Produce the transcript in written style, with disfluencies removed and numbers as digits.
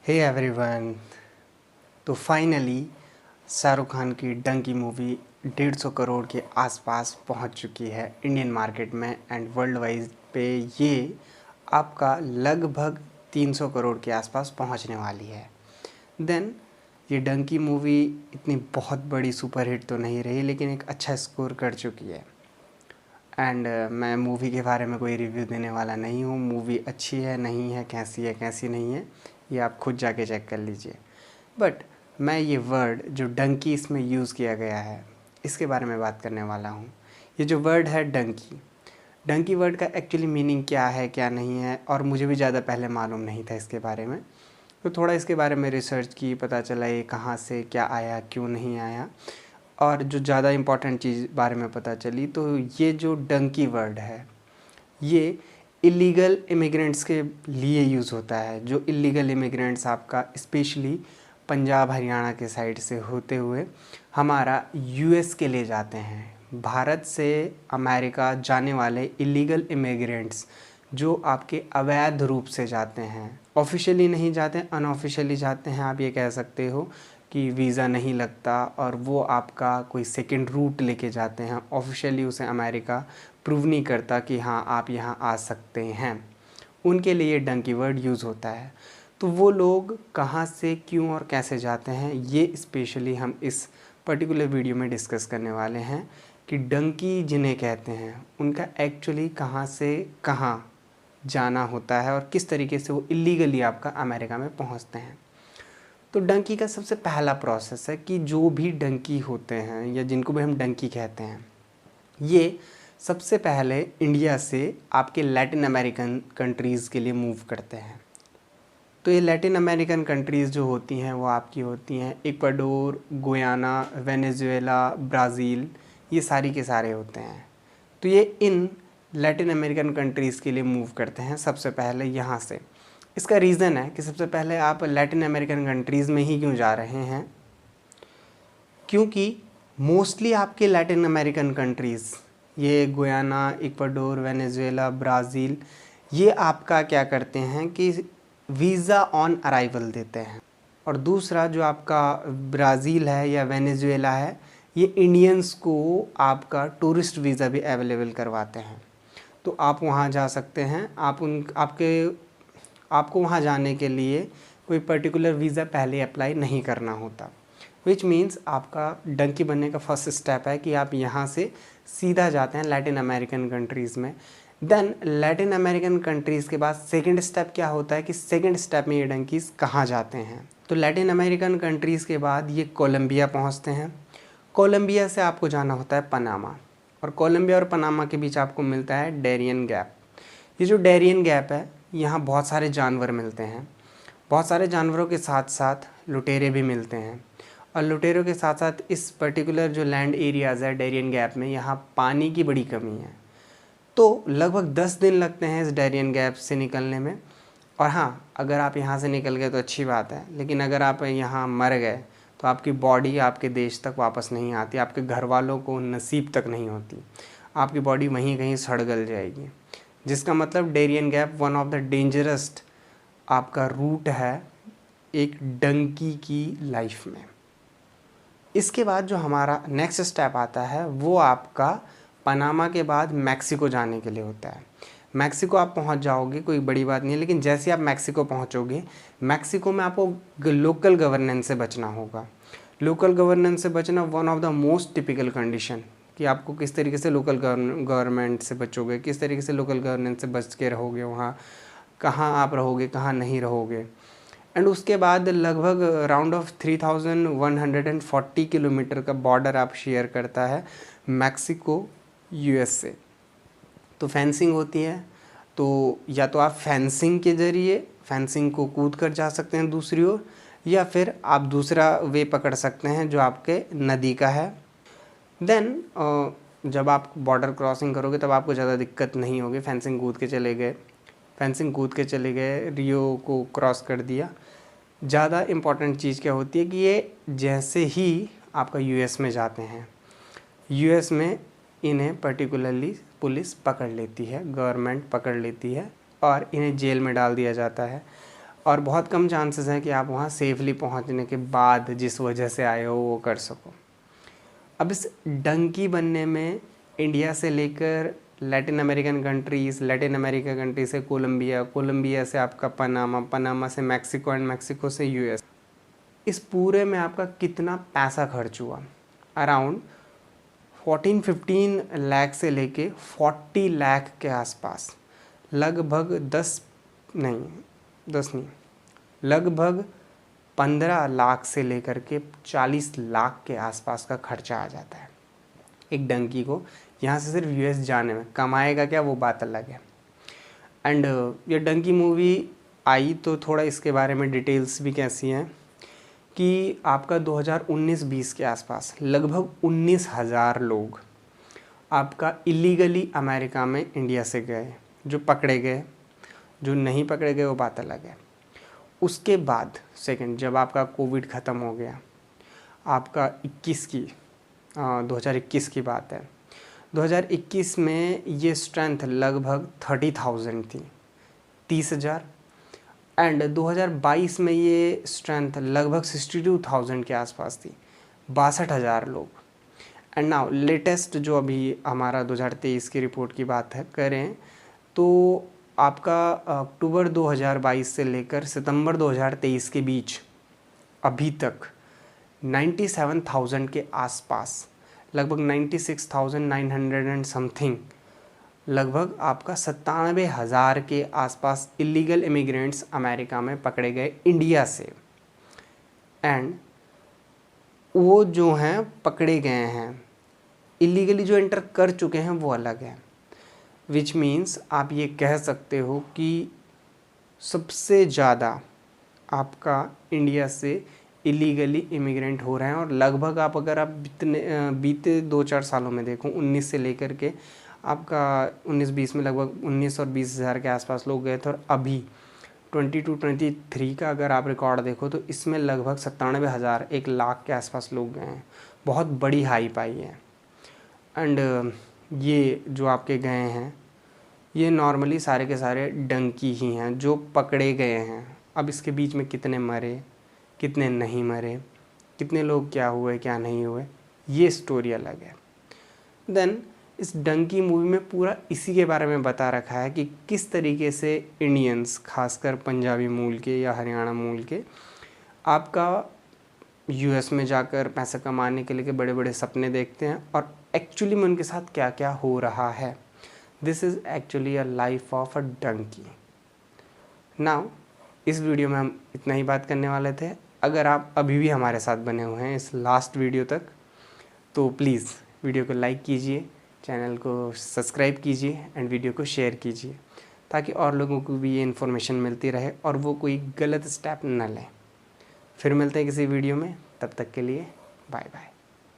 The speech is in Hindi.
हे एवरीवन। तो फाइनली शाहरुख खान की डंकी मूवी 150 करोड़ के आसपास पहुंच चुकी है इंडियन मार्केट में एंड वर्ल्ड वाइज पे ये आपका लगभग 300 करोड़ के आसपास पहुंचने वाली है। देन ये डंकी मूवी इतनी बहुत बड़ी सुपरहिट तो नहीं रही, लेकिन एक अच्छा स्कोर कर चुकी है। एंड मैं मूवी के बारे में कोई रिव्यू देने वाला नहीं हूँ। मूवी अच्छी है नहीं है, कैसी नहीं है, ये आप खुद जाके चेक कर लीजिए। बट मैं ये वर्ड जो डंकी इसमें यूज़ किया गया है इसके बारे में बात करने वाला हूँ। ये जो वर्ड है डंकी, डंकी वर्ड का एक्चुअली मीनिंग क्या है क्या नहीं है, और मुझे भी ज़्यादा पहले मालूम नहीं था इसके बारे में। तो थोड़ा इसके बारे में रिसर्च की, पता चला ये कहाँ से क्या आया क्यों नहीं आया, और जो ज़्यादा इम्पॉर्टेंट चीज़ बारे में पता चली तो ये जो डंकी वर्ड है ये इलीगल इमिग्रेंट्स के लिए यूज़ होता है। जो इलीगल इमिग्रेंट्स आपका स्पेशली पंजाब हरियाणा के साइड से होते हुए हमारा यूएस के लिए जाते हैं। भारत से अमेरिका जाने वाले इलीगल इमिग्रेंट्स जो आपके अवैध रूप से जाते हैं, ऑफिशियली नहीं जाते, अनऑफिशियली जाते हैं, आप ये कह सकते हो कि वीज़ा नहीं लगता और वो आपका कोई सेकंड रूट लेके जाते हैं। ऑफिशियली उसे अमेरिका प्रूव नहीं करता कि हाँ आप यहाँ आ सकते हैं, उनके लिए डंकी वर्ड यूज़ होता है। तो वो लोग कहाँ से क्यों और कैसे जाते हैं ये स्पेशली हम इस पर्टिकुलर वीडियो में डिस्कस करने वाले हैं कि डंकी जिन्हें कहते हैं उनका एक्चुअली कहाँ से कहाँ जाना होता है और किस तरीके से वो इलीगली आपका अमेरिका में पहुँचते हैं। तो डंकी का सबसे पहला प्रोसेस है कि जो भी डंकी होते हैं या जिनको भी हम डंकी कहते हैं, ये सबसे पहले इंडिया से आपके लैटिन अमेरिकन कंट्रीज़ के लिए मूव करते हैं। तो ये लैटिन अमेरिकन कंट्रीज़ जो होती हैं वो आपकी होती हैं इक्वाडोर, गुयाना, वेनेजुएला, ब्राज़ील, ये सारी के सारे होते हैं। तो ये इन लैटिन अमेरिकन कंट्रीज़ के लिए मूव करते हैं सबसे पहले यहाँ से। इसका रीज़न है कि सबसे पहले आप लैटिन अमेरिकन कंट्रीज़ में ही क्यों जा रहे हैं, क्योंकि मोस्टली आपके लैटिन अमेरिकन कंट्रीज़ ये गुयाना, इक्वाडोर, वेनेजुएला, ब्राज़ील, ये आपका क्या करते हैं कि वीज़ा ऑन अराइवल देते हैं। और दूसरा जो आपका ब्राज़ील है या वेनेजुएला है, ये इंडियंस को आपका टूरिस्ट वीज़ा भी अवेलेबल करवाते हैं। तो आप वहाँ जा सकते हैं। आपको वहाँ जाने के लिए कोई पर्टिकुलर वीज़ा पहले अप्लाई नहीं करना होता, विच मीन्स आपका डंकी बनने का फर्स्ट स्टेप है कि आप यहाँ से सीधा जाते हैं लैटिन अमेरिकन कंट्रीज़ में। देन लैटिन अमेरिकन कंट्रीज़ के बाद सेकंड स्टेप क्या होता है कि सेकंड स्टेप में ये डंकीज़ कहाँ जाते हैं। तो लैटिन अमेरिकन कंट्रीज़ के बाद ये कोलंबिया पहुँचते हैं। कोलंबिया से आपको जाना होता है पनामा, और कोलंबिया और पनामा के बीच आपको मिलता है डेरियन गैप। ये जो डेरियन गैप है यहाँ बहुत सारे जानवर मिलते हैं। बहुत सारे जानवरों के साथ साथ लुटेरे भी मिलते हैं, और लुटेरों के साथ साथ इस पर्टिकुलर जो लैंड एरियाज़ है डेरियन गैप में, यहाँ पानी की बड़ी कमी है। तो लगभग 10 दिन लगते हैं इस डेरियन गैप से निकलने में। और हाँ, अगर आप यहाँ से निकल गए तो अच्छी बात है, लेकिन अगर आप यहाँ मर गए तो आपकी बॉडी आपके देश तक वापस नहीं आती, आपके घर वालों को नसीब तक नहीं होती, आपकी बॉडी वहीं कहीं सड़ गल जाएगी। जिसका मतलब Darien gap one of the dangerest आपका रूट है एक डंकी की लाइफ में। इसके बाद जो हमारा नेक्स्ट स्टेप आता है वो आपका पनामा के बाद मैक्सिको जाने के लिए होता है। मैक्सिको आप पहुंच जाओगे, कोई बड़ी बात नहीं है, लेकिन जैसे आप मैक्सिको पहुंचोगे, मैक्सिको में आपको लोकल गवर्नेंस से बचना होगा। लोकल गवर्नेंस से बचना one of the most typical condition कि आपको किस तरीके से लोकल गवर्नमेंट से बचोगे, किस तरीके से लोकल गवर्नेंस से बच के रहोगे, वहाँ कहाँ आप रहोगे कहाँ नहीं रहोगे। एंड उसके बाद लगभग राउंड ऑफ 3140 किलोमीटर का बॉर्डर आप शेयर करता है मैक्सिको यूएस से। तो फेंसिंग होती है, तो या तो आप फेंसिंग के ज़रिए फेंसिंग को कूद कर जा सकते हैं दूसरी ओर, या फिर आप दूसरा वे पकड़ सकते हैं जो आपके नदी का है। देन जब आप बॉर्डर क्रॉसिंग करोगे तब आपको ज़्यादा दिक्कत नहीं होगी। फेंसिंग कूद के चले गए, रियो को क्रॉस कर दिया। ज़्यादा इम्पॉर्टेंट चीज़ क्या होती है कि ये जैसे ही आपका यूएस में जाते हैं, यूएस में इन्हें पर्टिकुलरली पुलिस पकड़ लेती है, गवर्नमेंट पकड़ लेती है और इन्हें जेल में डाल दिया जाता है। और बहुत कम चांसेस हैं कि आप वहाँ सेफली पहुँचने के बाद जिस वजह से आए हो वो कर सको। अब इस डंकी बनने में इंडिया से लेकर Latin American countries, Latin America country से कोलंबिया, कोलंबिया से आपका पनामा, पनामा से मैक्सिको एंड मैक्सिको से यूएस, इस पूरे में आपका कितना पैसा खर्च हुआ? अराउंड 14-15 लाख से लेके 40 लाख के आसपास, लगभग 10 नहीं, लगभग 15 लाख से लेकर के 40 लाख के आसपास का खर्चा आ जाता है एक डंकी को यहाँ से सिर्फ यूएस जाने में। कमाएगा क्या वो बात अलग है। एंड ये डंकी मूवी आई तो थोड़ा इसके बारे में डिटेल्स भी कैसी हैं कि आपका 2019-20 के आसपास लगभग 19,000 लोग आपका इलीगली अमेरिका में इंडिया से गए, जो पकड़े गए, जो नहीं पकड़े गए वो बात अलग है। उसके बाद सेकंड, जब आपका कोविड ख़त्म हो गया, आपका 2021 की बात है, 2021 में ये स्ट्रेंथ लगभग 30,000 थी, 30,000। एंड 2022 में ये स्ट्रेंथ लगभग 62,000 के आसपास थी, 62,000 लोग। एंड नाउ लेटेस्ट जो अभी हमारा 2023 की रिपोर्ट की बात है करें तो आपका अक्टूबर 2022 से लेकर सितंबर 2023 के बीच अभी तक 97,000 के आसपास, लगभग 96,900 एंड समथिंग, लगभग आपका 97,000 के आसपास इलीगल इमिग्रेंट्स अमेरिका में पकड़े गए इंडिया से। एंड वो जो हैं पकड़े गए हैं, इलीगली जो एंटर कर चुके हैं वो अलग है। विच मीन्स आप ये कह सकते हो कि सबसे ज़्यादा आपका इंडिया से इलीगली इमिग्रेंट हो रहे हैं। और लगभग अगर आप बीते 2-4 सालों में देखो, 19 से लेकर के आपका 19-20 में लगभग 19 और 20,000 के आसपास लोग गए थे, और अभी 22-23 का अगर आप रिकॉर्ड देखो तो इसमें लगभग 97,000, 1 लाख के आसपास लोग गए हैं। बहुत बड़ी हाइप आई है। एंड ये जो आपके गए हैं ये नॉर्मली सारे के सारे डंकी ही हैं जो पकड़े गए हैं। अब इसके बीच में कितने मरे, कितने नहीं मरे, कितने लोग क्या हुए क्या नहीं हुए, ये स्टोरी अलग है। देन इस डंकी मूवी में पूरा इसी के बारे में बता रखा है कि किस तरीके से इंडियंस, खासकर पंजाबी मूल के या हरियाणा मूल के, आपका यूएस में जाकर पैसा कमाने के लिए बड़े बड़े सपने देखते हैं और एक्चुअली में उनके साथ क्या क्या हो रहा है। This is actually a life of a donkey. Now इस वीडियो में हम इतना ही बात करने वाले थे। अगर आप अभी भी हमारे साथ बने हुए हैं इस लास्ट वीडियो तक तो प्लीज़ वीडियो को लाइक कीजिए, चैनल को सब्सक्राइब कीजिए एंड वीडियो को शेयर कीजिए, ताकि और लोगों को भी ये इन्फॉर्मेशन मिलती रहे और वो कोई गलत स्टेप न लें। फिर मिलते हैं किसी वीडियो में, तब तक के लिए बाय बाय।